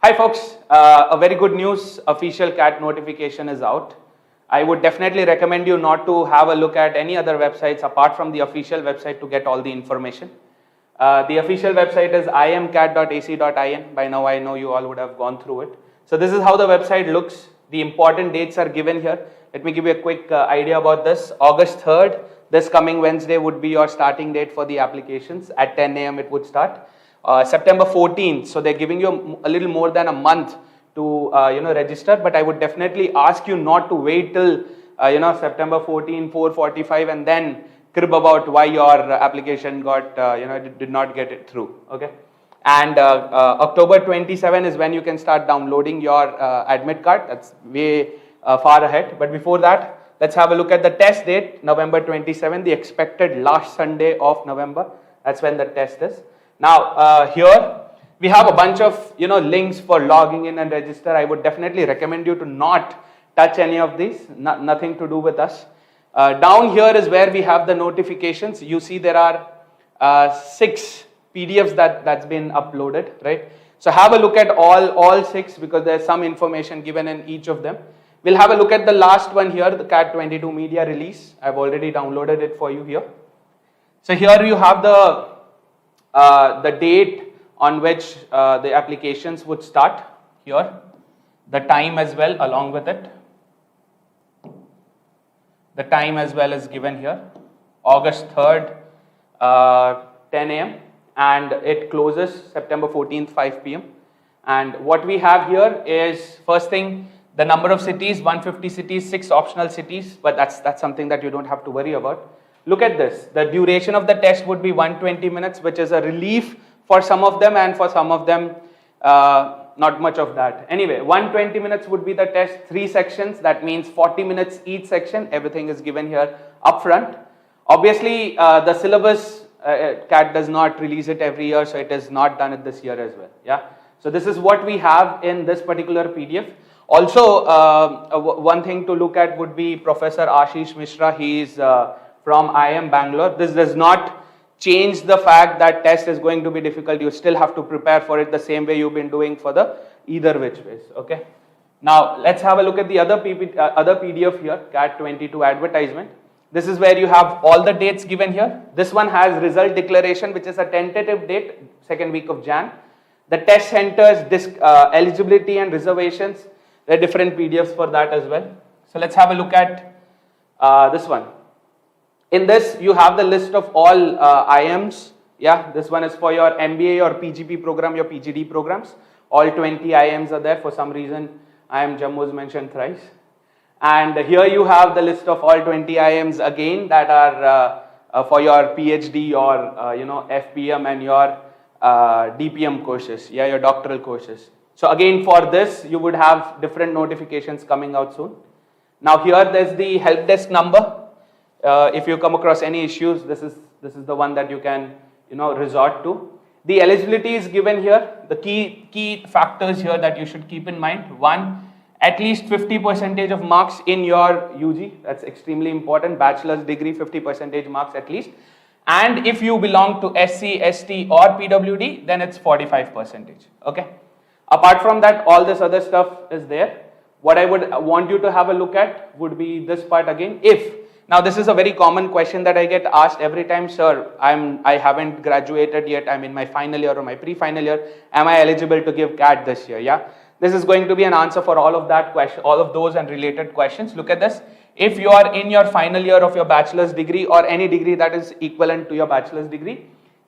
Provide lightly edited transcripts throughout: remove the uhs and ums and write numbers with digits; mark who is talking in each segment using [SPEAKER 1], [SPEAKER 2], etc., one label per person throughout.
[SPEAKER 1] Hi folks, a very good news, official CAT notification is out. I would definitely recommend you not to have a look at any other websites apart from the official website to get all the information. The official website is imcat.ac.in. By now I know you all would have gone through it. So this is how the website looks. The important dates are given here. Let me give you a quick idea about this. August 3rd, this coming Wednesday would be your starting date for the applications. At 10 a.m. it would start. September 14th, so they're giving you a little more than a month to register, but I would definitely ask you not to wait till September 14, 4:45 and then crib about why your application got did not get it through. Okay, and October 27 is when you can start downloading your admit card. That's way far ahead, but before that, let's have a look at the test date, November 27, the expected last Sunday of November. That's when the test is. Now here we have a bunch of links for logging in and register. I would definitely recommend you to not touch any of these, nothing to do with us. Down here is where we have the notifications. You see there are 6 PDFs that's been uploaded, right? So have a look at all 6 because there's some information given in each of them. We'll have a look at the last one here, the CAT 22 media release. I've already downloaded it for you here. So here you have the date on which the applications would start here, the time as well along with it. The time as well is given here, August 3rd, 10 a.m. and it closes September 14th, 5 p.m. And what we have here is, first thing, the number of cities, 150 cities, 6 optional cities, but that's something that you don't have to worry about. Look at this, the duration of the test would be 120 minutes, which is a relief for some of them, and for some of them, not much of that. Anyway, 120 minutes would be the test, 3 sections, that means 40 minutes each section, everything is given here up front. Obviously, the syllabus, CAT does not release it every year, so it is not done it this year as well, yeah. So this is what we have in this particular PDF. Also, one thing to look at would be Professor Ashish Mishra. He is from IIM Bangalore. This does not change the fact that test is going to be difficult. You still have to prepare for it the same way you've been doing for the either which ways. Okay. Now let's have a look at the other PDF here, CAT 22 advertisement. This is where you have all the dates given here. This one has result declaration, which is a tentative date, 2nd week of Jan. The test centers, eligibility and reservations. There are different PDFs for that as well. So let's have a look at this one. In this, you have the list of all IIMs. Yeah, this one is for your MBA or PGP program, your PGD programs. All 20 IIMs are there. For some reason, IIM Jammu is mentioned thrice. And here you have the list of all 20 IIMs again that are for your PhD or FPM and your DPM courses. Yeah, your doctoral courses. So again, for this, you would have different notifications coming out soon. Now here, there's the help desk number. If you come across any issues, this is the one that you can resort to. The eligibility is given here. The key factors here that you should keep in mind: 1, at least 50% of marks in your UG. That's extremely important. Bachelor's degree, 50% marks at least. And if you belong to SC, ST or PWD, then it's 45%. Okay. Apart from that, all this other stuff is there. What I would want you to have a look at would be this part again. Now this is a very common question that I get asked every time, sir, I haven't graduated yet, I'm in my final year or my pre-final year, am I eligible to give CAT this year? Yeah, this is going to be an answer for all of that question, all of those and related questions. Look at this. If you are in your final year of your bachelor's degree or any degree that is equivalent to your bachelor's degree,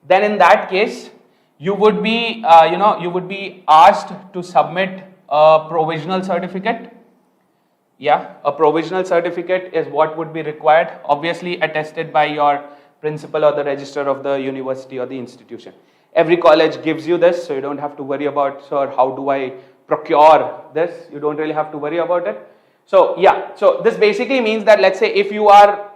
[SPEAKER 1] then in that case, you would be asked to submit a provisional certificate. Yeah, a provisional certificate is what would be required, obviously attested by your principal or the registrar of the university or the institution. Every college gives you this, so you don't have to worry about, sir, how do I procure this? You don't really have to worry about it. So yeah, so this basically means that, let's say if you are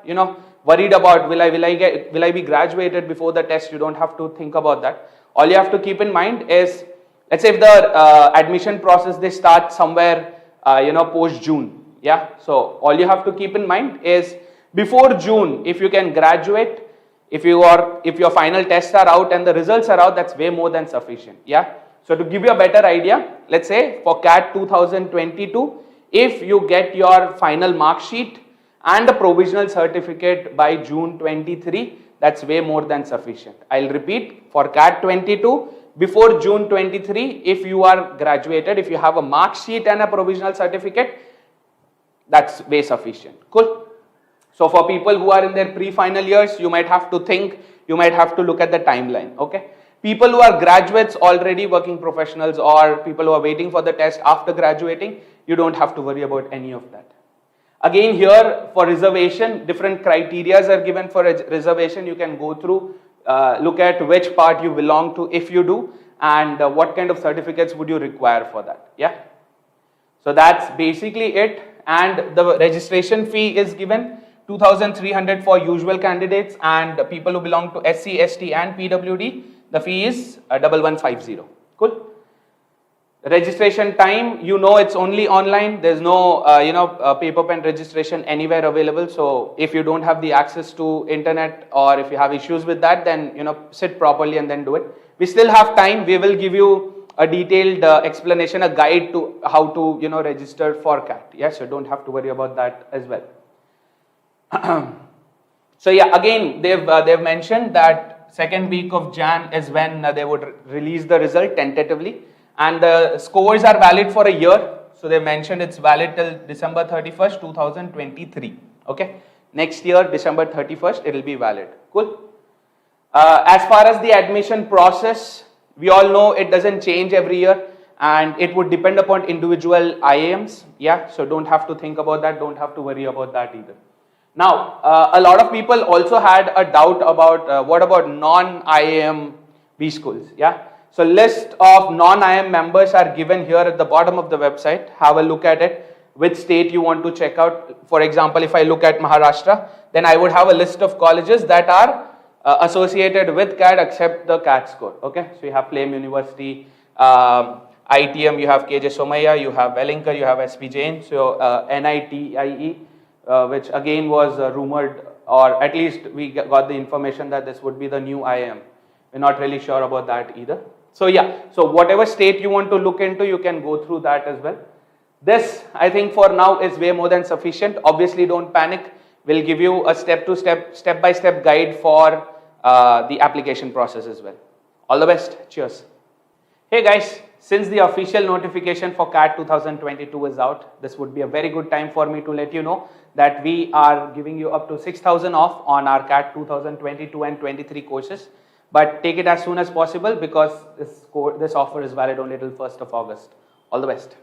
[SPEAKER 1] worried about will I be graduated before the test, you don't have to think about that. All you have to keep in mind is, let's say if the admission process they start somewhere post June. Yeah, so all you have to keep in mind is before June, if you can graduate, if your final tests are out and the results are out, that's way more than sufficient. Yeah, So to give you a better idea, let's say for CAT 2022, if you get your final mark sheet and a provisional certificate by June 23, that's way more than sufficient. I'll repeat, for CAT 22, before June 23, if you are graduated, if you have a mark sheet and a provisional certificate, that's way sufficient. Cool. So for people who are in their pre-final years, you might have to think, you might have to look at the timeline. Okay. People who are graduates already, working professionals, or people who are waiting for the test after graduating, you don't have to worry about any of that. Again, here for reservation, different criterias are given for reservation. You can go through, look at which part you belong to if you do, and what kind of certificates would you require for that. Yeah. So that's basically it. And the registration fee is given 2,300 for usual candidates, and people who belong to SC, ST and PWD, the fee is 1150. Cool. Registration time, you know, it's only online. There's no paper pen registration anywhere available. So if you don't have the access to internet, or if you have issues with that, then sit properly and then do it. We still have time. We will give you a detailed explanation, a guide to how to register for CAT. Yes, so don't have to worry about that as well. So yeah, again they've mentioned that second week of Jan is when they would release the result tentatively, and the scores are valid for a year. So they mentioned it's valid till December 31st, 2023. Okay, next year December 31st it will be valid. Cool. As far as the admission process, we all know it doesn't change every year, and it would depend upon individual IIMs. Yeah, so don't have to think about that, don't have to worry about that either. Now, a lot of people also had a doubt about what about non-IIM B schools. Yeah, so list of non-IIM members are given here at the bottom of the website. Have a look at it, which state you want to check out. For example, if I look at Maharashtra, then I would have a list of colleges that are associated with CAT except the CAT score. Okay, so you have Flame University, ITM, you have KJ Somaiya, you have Wellinger, you have SP Jain, so NITIE, which again was rumored, or at least we got the information that this would be the new IIM. We're not really sure about that either. So yeah, so whatever state you want to look into, you can go through that as well. This, I think for now is way more than sufficient. Obviously don't panic. We'll give you a step-by-step guide for the application process as well. All the best. Cheers. Hey guys, since the official notification for CAT 2022 is out, this would be a very good time for me to let you know that we are giving you up to 6,000 off on our CAT 2022 and 23 courses. But take it as soon as possible, because this offer is valid only till 1st of August. All the best.